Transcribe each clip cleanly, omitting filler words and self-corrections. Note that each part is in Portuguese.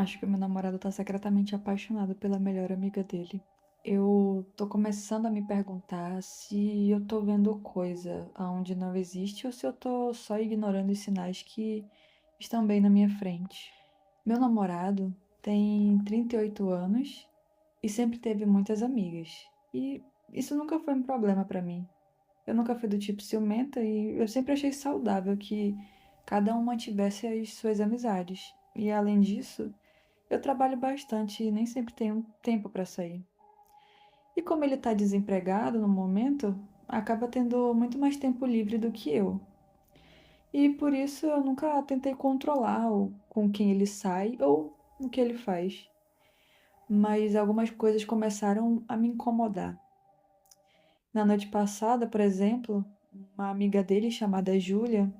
Acho que o meu namorado tá secretamente apaixonado pela melhor amiga dele. Eu tô começando a me perguntar se eu tô vendo coisa aonde não existe ou se eu tô só ignorando os sinais que estão bem na minha frente. Meu namorado tem 38 anos e sempre teve muitas amigas. E isso nunca foi um problema pra mim. Eu nunca fui do tipo ciumenta e eu sempre achei saudável que cada um mantivesse as suas amizades. E além disso, eu trabalho bastante e nem sempre tenho tempo para sair. E como ele está desempregado no momento, acaba tendo muito mais tempo livre do que eu. E por isso eu nunca tentei controlar com quem ele sai ou o que ele faz. Mas algumas coisas começaram a me incomodar. Na noite passada, por exemplo, uma amiga dele chamada Júlia,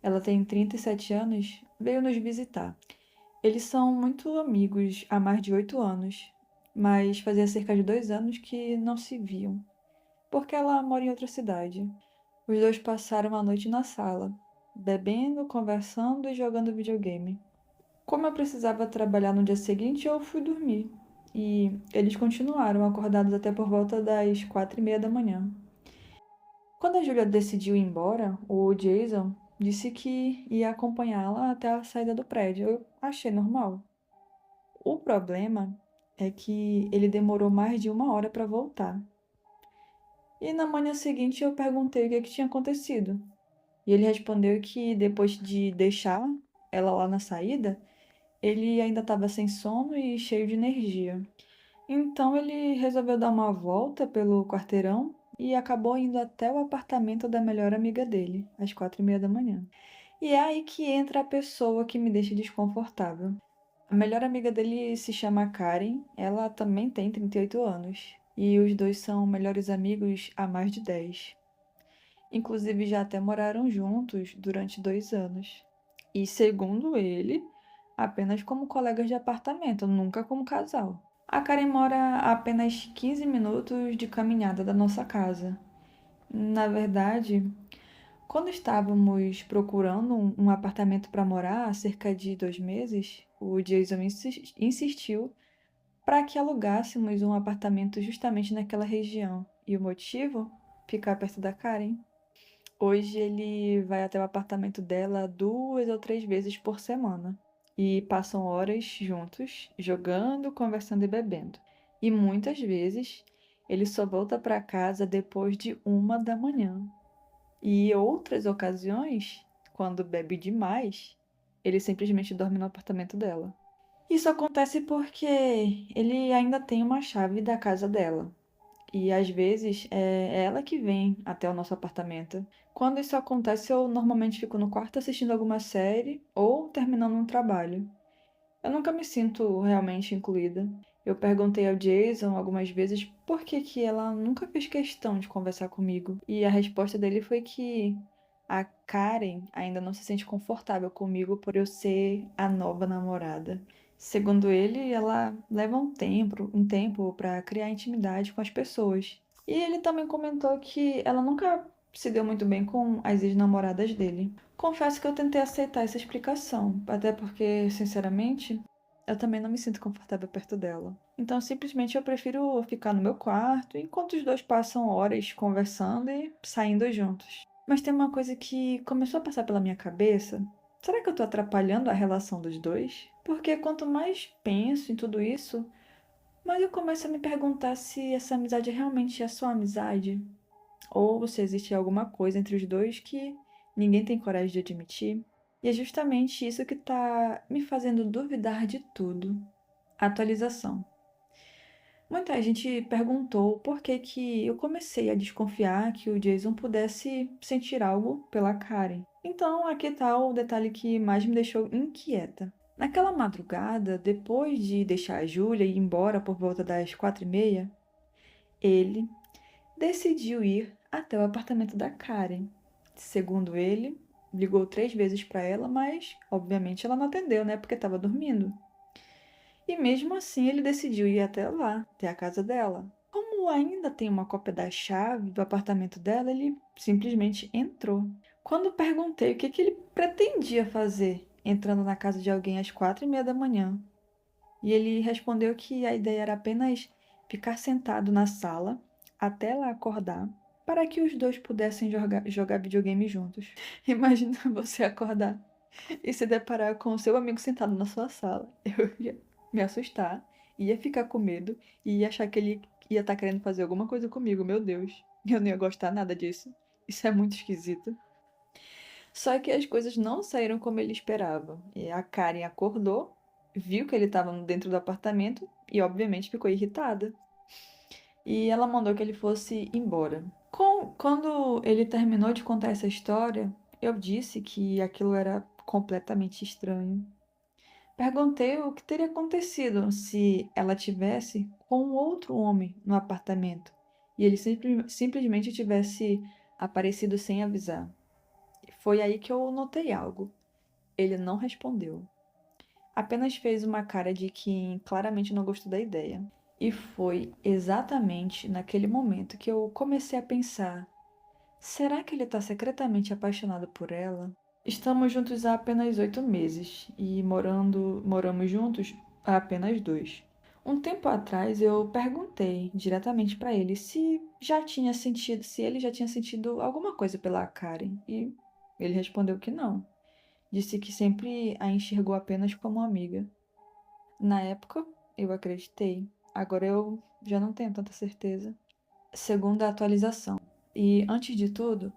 ela tem 37 anos, veio nos visitar. Eles são muito amigos há mais de 8 anos, mas fazia cerca de 2 anos que não se viam, porque ela mora em outra cidade. Os dois passaram a noite na sala, bebendo, conversando e jogando videogame. Como eu precisava trabalhar no dia seguinte, eu fui dormir. E eles continuaram acordados até por volta das 4:30 da manhã. Quando a Julia decidiu ir embora, o Jason disse que ia acompanhá-la até a saída do prédio. Eu achei normal. O problema é que ele demorou mais de 1 hora para voltar. E na manhã seguinte eu perguntei o que tinha acontecido. E ele respondeu que depois de deixar ela lá na saída, ele ainda estava sem sono e cheio de energia. Então ele resolveu dar uma volta pelo quarteirão e acabou indo até o apartamento da melhor amiga dele, às 4:30 da manhã. E é aí que entra a pessoa que me deixa desconfortável. A melhor amiga dele se chama Karen, ela também tem 38 anos. E os dois são melhores amigos há mais de 10. Inclusive já até moraram juntos durante 2 anos. E segundo ele, apenas como colegas de apartamento, nunca como casal. A Karen mora a apenas 15 minutos de caminhada da nossa casa. Na verdade, quando estávamos procurando um apartamento para morar há cerca de 2 meses, o Jason insistiu para que alugássemos um apartamento justamente naquela região. E o motivo? Ficar perto da Karen. Hoje ele vai até o apartamento dela 2 ou 3 vezes por semana. E passam horas juntos, jogando, conversando e bebendo. E muitas vezes ele só volta para casa depois de 1 da manhã. E outras ocasiões, quando bebe demais, ele simplesmente dorme no apartamento dela. Isso acontece porque ele ainda tem uma chave da casa dela. E às vezes é ela que vem até o nosso apartamento. Quando isso acontece, eu normalmente fico no quarto assistindo alguma série ou terminando um trabalho. Eu nunca me sinto realmente incluída. Eu perguntei ao Jason algumas vezes por que que ela nunca fez questão de conversar comigo. E a resposta dele foi que a Karen ainda não se sente confortável comigo por eu ser a nova namorada. Segundo ele, ela leva um tempo para criar intimidade com as pessoas. E ele também comentou que ela nunca se deu muito bem com as ex-namoradas dele. Confesso que eu tentei aceitar essa explicação, até porque, sinceramente, eu também não me sinto confortável perto dela. Então, simplesmente eu prefiro ficar no meu quarto enquanto os dois passam horas conversando e saindo juntos. Mas tem uma coisa que começou a passar pela minha cabeça. Será que eu tô atrapalhando a relação dos dois? Porque quanto mais penso em tudo isso, mais eu começo a me perguntar se essa amizade realmente é só amizade. Ou se existe alguma coisa entre os dois que ninguém tem coragem de admitir. E é justamente isso que está me fazendo duvidar de tudo. Atualização. Muita gente perguntou por que que eu comecei a desconfiar que o Jason pudesse sentir algo pela Karen. Então, aqui está o detalhe que mais me deixou inquieta. Naquela madrugada, depois de deixar a Júlia ir embora por volta das 4:30, ele decidiu ir até o apartamento da Karen. Segundo ele, ligou 3 vezes para ela, mas obviamente ela não atendeu, né? Porque estava dormindo. E mesmo assim ele decidiu ir até lá, até a casa dela. Como ainda tem uma cópia da chave do apartamento dela, ele simplesmente entrou. Quando perguntei o que ele pretendia fazer entrando na casa de alguém às 4:30 da manhã, E ele respondeu que a ideia era apenas ficar sentado na sala até ela acordar, para que os dois pudessem jogar videogame juntos. Imagina você acordar e se deparar com o seu amigo sentado na sua sala. Eu ia me assustar, ia ficar com medo e ia achar que ele ia estar querendo fazer alguma coisa comigo, meu Deus. Eu não ia gostar nada disso. Isso é muito esquisito. Só que as coisas não saíram como ele esperava. E a Karen acordou, viu que ele estava dentro do apartamento e, obviamente, ficou irritada. E ela mandou que ele fosse embora. Quando ele terminou de contar essa história, eu disse que aquilo era completamente estranho. Perguntei o que teria acontecido se ela tivesse com outro homem no apartamento e ele simplesmente tivesse aparecido sem avisar. Foi aí que eu notei algo. Ele não respondeu. Apenas fez uma cara de quem claramente não gostou da ideia. E foi exatamente naquele momento que eu comecei a pensar: será que ele está secretamente apaixonado por ela? Estamos juntos há apenas 8 meses e moramos juntos há apenas 2. Um tempo atrás eu perguntei diretamente para ele se ele já tinha sentido alguma coisa pela Karen e ele respondeu que não. Disse que sempre a enxergou apenas como amiga. Na época, eu acreditei. Agora eu já não tenho tanta certeza. Segunda atualização. E antes de tudo,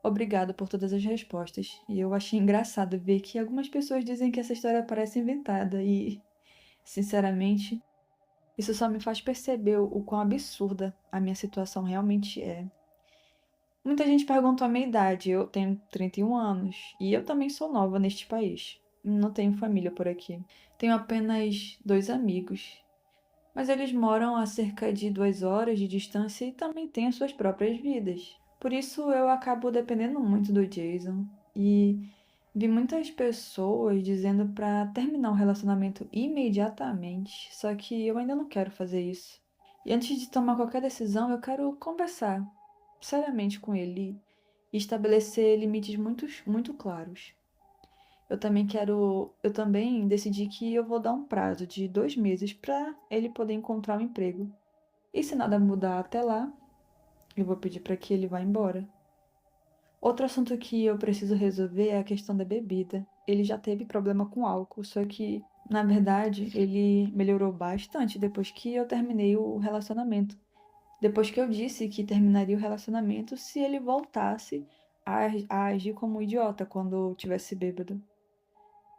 obrigado por todas as respostas. E eu achei engraçado ver que algumas pessoas dizem que essa história parece inventada e, sinceramente, isso só me faz perceber o quão absurda a minha situação realmente é. Muita gente perguntou a minha idade. Eu tenho 31 anos e eu também sou nova neste país. Não tenho família por aqui. Tenho apenas 2 amigos, mas eles moram a cerca de 2 horas de distância e também têm as suas próprias vidas. Por isso eu acabo dependendo muito do Jason. E vi muitas pessoas dizendo para terminar o relacionamento imediatamente, só que eu ainda não quero fazer isso. E antes de tomar qualquer decisão, eu quero conversar seriamente com ele e estabelecer limites muito claros. Eu também decidi que eu vou dar um prazo de 2 meses para ele poder encontrar um emprego. E se nada mudar até lá, eu vou pedir para que ele vá embora. Outro assunto que eu preciso resolver é a questão da bebida. Ele já teve problema com álcool, só que, na verdade, ele melhorou bastante depois que eu terminei o relacionamento. Depois que eu disse que terminaria o relacionamento se ele voltasse a agir como um idiota quando eu tivesse bêbado.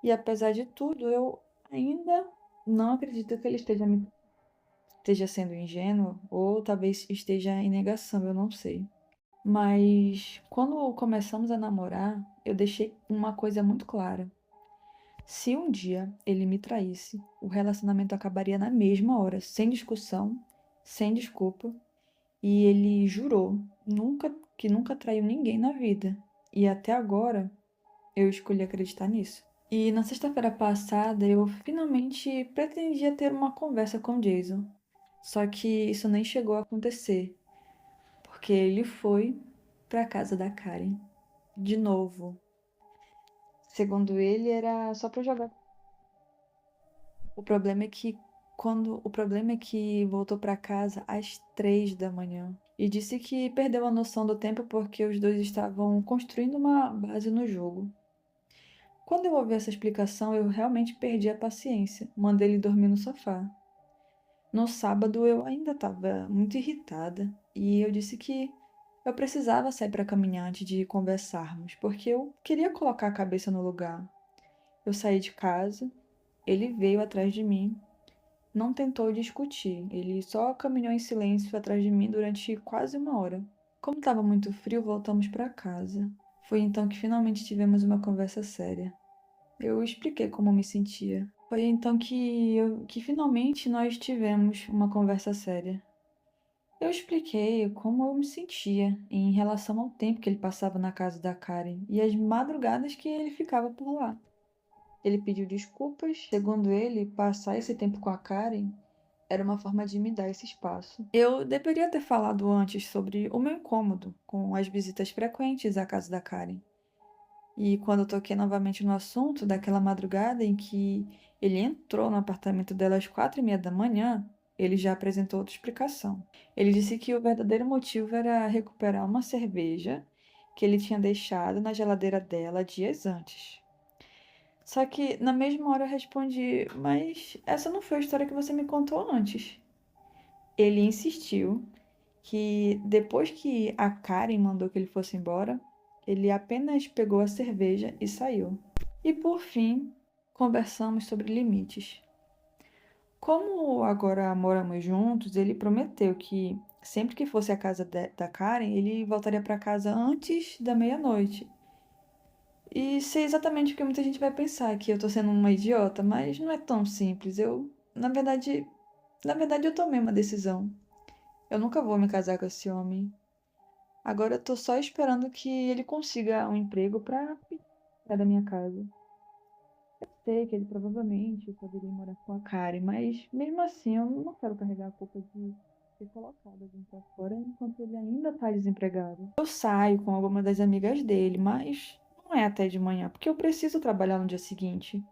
E apesar de tudo, eu ainda não acredito que ele esteja sendo ingênuo ou talvez esteja em negação, eu não sei. Mas quando começamos a namorar, eu deixei uma coisa muito clara. Se um dia ele me traísse, o relacionamento acabaria na mesma hora, sem discussão, sem desculpa, e ele jurou que nunca traiu ninguém na vida. E até agora eu escolhi acreditar nisso. E na sexta-feira passada eu finalmente pretendia ter uma conversa com Jason. Só que isso nem chegou a acontecer, porque ele foi para casa da Karen de novo. Segundo ele, era só para jogar. O problema é que voltou para casa às 3 da manhã e disse que perdeu a noção do tempo porque os dois estavam construindo uma base no jogo. Quando eu ouvi essa explicação, eu realmente perdi a paciência. Mandei ele dormir no sofá. No sábado eu ainda estava muito irritada e eu disse que eu precisava sair para caminhar antes de conversarmos, porque eu queria colocar a cabeça no lugar. Eu saí de casa, ele veio atrás de mim, não tentou discutir, ele só caminhou em silêncio atrás de mim durante quase uma hora. Como estava muito frio, voltamos para casa. Foi então que finalmente tivemos uma conversa séria. Eu expliquei como me sentia. Foi então que finalmente nós tivemos uma conversa séria. Eu expliquei como eu me sentia em relação ao tempo que ele passava na casa da Karen e as madrugadas que ele ficava por lá. Ele pediu desculpas, segundo ele, passar esse tempo com a Karen era uma forma de me dar esse espaço. Eu deveria ter falado antes sobre o meu incômodo com as visitas frequentes à casa da Karen. E quando eu toquei novamente no assunto daquela madrugada em que ele entrou no apartamento dela às 4h30 da manhã, ele já apresentou outra explicação. Ele disse que o verdadeiro motivo era recuperar uma cerveja que ele tinha deixado na geladeira dela dias antes. Só que na mesma hora eu respondi: mas essa não foi a história que você me contou antes. Ele insistiu que depois que a Karen mandou que ele fosse embora, ele apenas pegou a cerveja e saiu. E por fim, conversamos sobre limites. Como agora moramos juntos, ele prometeu que sempre que fosse à casa da Karen, ele voltaria para casa antes da meia-noite. E sei exatamente o que muita gente vai pensar, que eu tô sendo uma idiota, mas não é tão simples. Na verdade, eu tomei uma decisão. Eu nunca vou me casar com esse homem. Agora eu tô só esperando que ele consiga um emprego pra cuidar da minha casa. Sei que ele provavelmente poderia morar com a Karen, mas mesmo assim eu não quero carregar a culpa de ter colocado alguém pra fora enquanto ele ainda tá desempregado. Eu saio com alguma das amigas dele, mas não é até de manhã, porque eu preciso trabalhar no dia seguinte.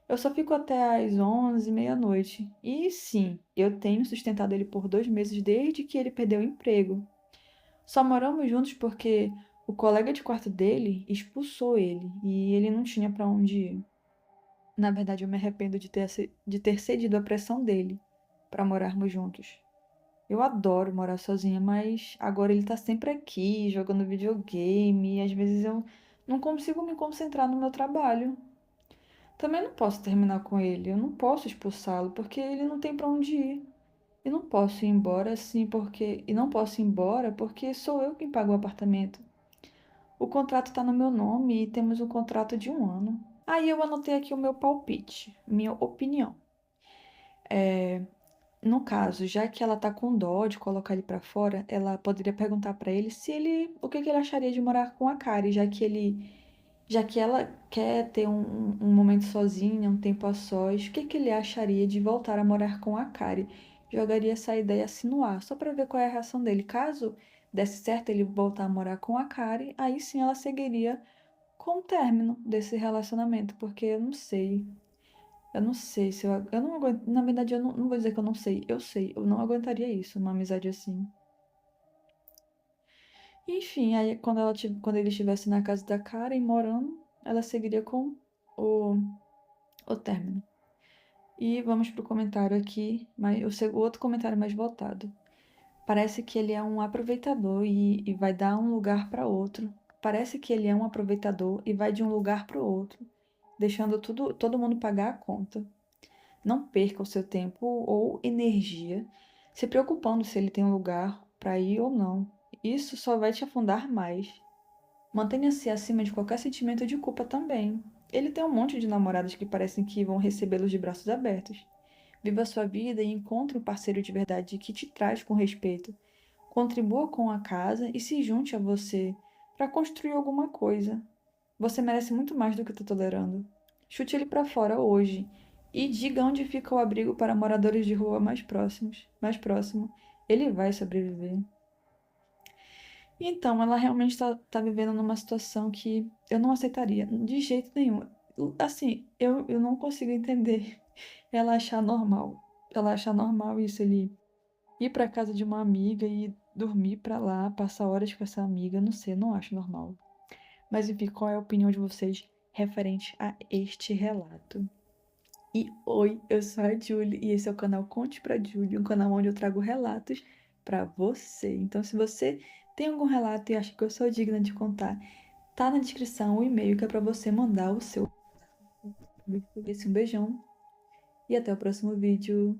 Eu só fico até às 11, meia-noite. E sim, eu tenho sustentado ele por 2 meses desde que ele perdeu o emprego. Só moramos juntos porque o colega de quarto dele expulsou ele e ele não tinha pra onde ir. Na verdade, eu me arrependo de ter cedido à pressão dele pra morarmos juntos. Eu adoro morar sozinha, mas agora ele tá sempre aqui, jogando videogame, e às vezes eu não consigo me concentrar no meu trabalho. Também não posso terminar com ele, eu não posso expulsá-lo porque ele não tem pra onde ir. E não posso ir embora assim porque e não posso ir embora porque sou eu quem paga o apartamento. O contrato está no meu nome e temos um contrato de 1 ano. Aí eu anotei aqui o meu palpite, minha opinião. No caso, já que ela tá com dó de colocar ele pra fora, ela poderia perguntar pra ele o que que ele acharia de morar com a Kari, já que ela quer ter um momento sozinha, um tempo a sós, o que que ele acharia de voltar a morar com a Kari? Jogaria essa ideia assim no ar, só pra ver qual é a reação dele. Caso desse certo ele voltar a morar com a Kari, aí sim ela seguiria com o término desse relacionamento, porque eu não sei se eu não aguento, na verdade eu não vou dizer que eu sei, eu não aguentaria isso, uma amizade assim. Enfim, aí quando ele estivesse na casa da Karen morando, ela seguiria com o, o término. E vamos pro comentário aqui, o outro comentário mais votado. Parece que ele é um aproveitador e vai dar um lugar para outro. Parece que ele é um aproveitador e vai de um lugar para o outro, deixando todo mundo pagar a conta. Não perca o seu tempo ou energia se preocupando se ele tem um lugar para ir ou não. Isso só vai te afundar mais. Mantenha-se acima de qualquer sentimento de culpa também. Ele tem um monte de namoradas que parecem que vão recebê-los de braços abertos. Viva a sua vida e encontre um parceiro de verdade que te traz com respeito. Contribua com a casa e se junte a você para construir alguma coisa. Você merece muito mais do que está tolerando. Chute ele para fora hoje e diga onde fica o abrigo para moradores de rua mais próximo. Ele vai sobreviver. Então, ela realmente está vivendo numa situação que eu não aceitaria, de jeito nenhum. Assim, eu não consigo entender ela achar normal. Ela achar normal isso, ele ir para casa de uma amiga e dormir para lá, passar horas com essa amiga, não sei, eu não acho normal. Mas enfim, qual é a opinião de vocês referente a este relato? E oi, eu sou a Julie e esse é o canal Conte pra Julie, um canal onde eu trago relatos pra você. Então, se você tem algum relato e acha que eu sou digna de contar, tá na descrição o e-mail que é pra você mandar o seu. Um beijão e até o próximo vídeo.